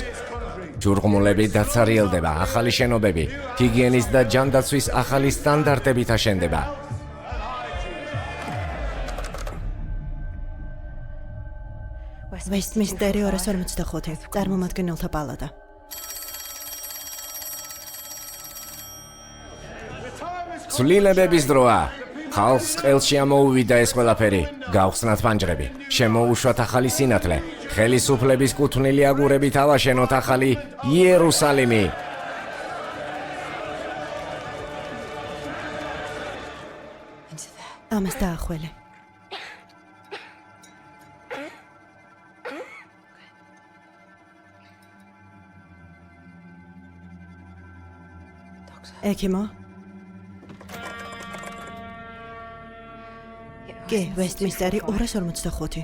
ჯურღმულები დაცარიელდება, ახალი შენობები, ჰიგიენის და ჯანდაცვის ახალი სტანდარტებით აშენდება. ვესტმინსტერი 245, წარმომადგენელთა პალატა. ცვლილებების დროა. ხალხს ყელში ამოუვიდა ეს ყველაფერი. გავხსნათ პანჯრები. შემოუშვათ ახალი სინათლე. ხელისუფლების კუთვნილი აგურებით ავაშენოთ ახალი იერუსალიმი. ამას დაახველე. ექიმო? კი, ვესტმინსტერი 245.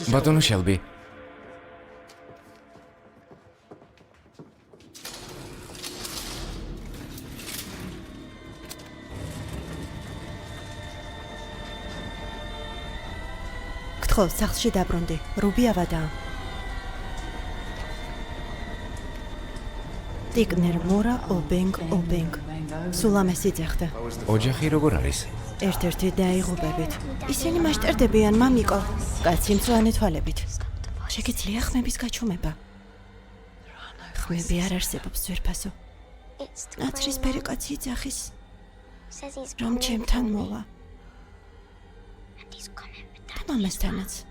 ბატონო შელბი. გთხოვ, სახლში დაბრუნდი. რუბი ავადაა. ტიკნერ მორა ობენგ. სულ ამას იძახდა. ოჯახი როგორ არის? ერთ-ერთი დაიღუპებით. ისინი მასტერდებიან, მამიკო. კაცი მწვანე თვალებით. შეგიძლია ხმების გაჩუმება? ხმები არ არსებობს ძვირფასო. ნაცრისფერი კაცი იძახის, რომ ჩემთან მოვა. და მამასთანაც.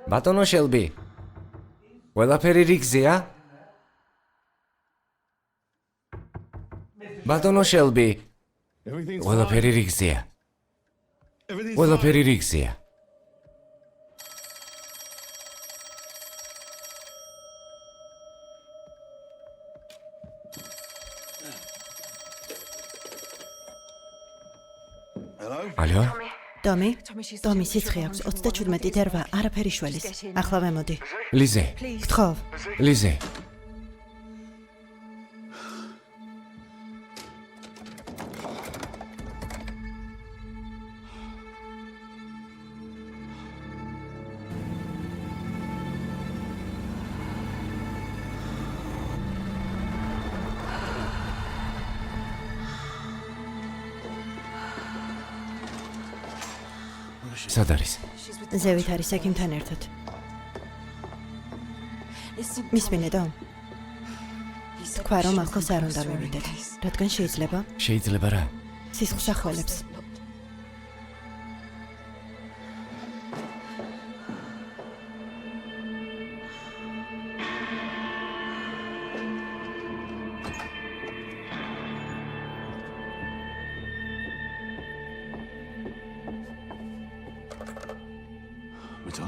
ბატონო შელბი. ყველაფერი რიგზეა? ბატონო შელბი. ყველაფერი რიგზეა. ყველაფერი რიგზეა. ალო? ტომი, ტომი სიცხე აქვს 37-8, არაფერი შველის. ახლა ვემოდი. ლიზე, გთხოვ. ლიზე. სად არის? ზევით არის ექიმთან ერთად. მისმინე დომ? თქვა რომ ახლოს არ უნდა მივიდეთ. რადგან შეიძლება? შეიძლება რა? სისხლს ახველებს.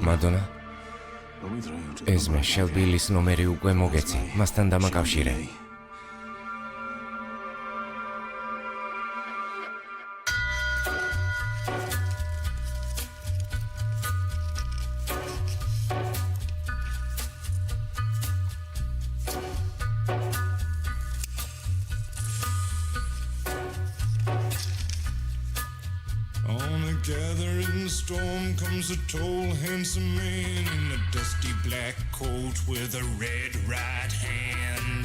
მადონა, ეზმე შელბილის ნომერი უკვე მოგეცი, მასთან დამაკავშირე. On a gathering storm comes a tall, handsome man in a dusty black coat with a red right hand.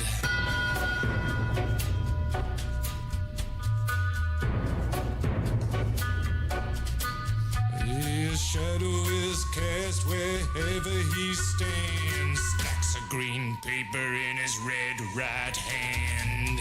His shadow is cast wherever he stands, stacks of green paper in his red right hand.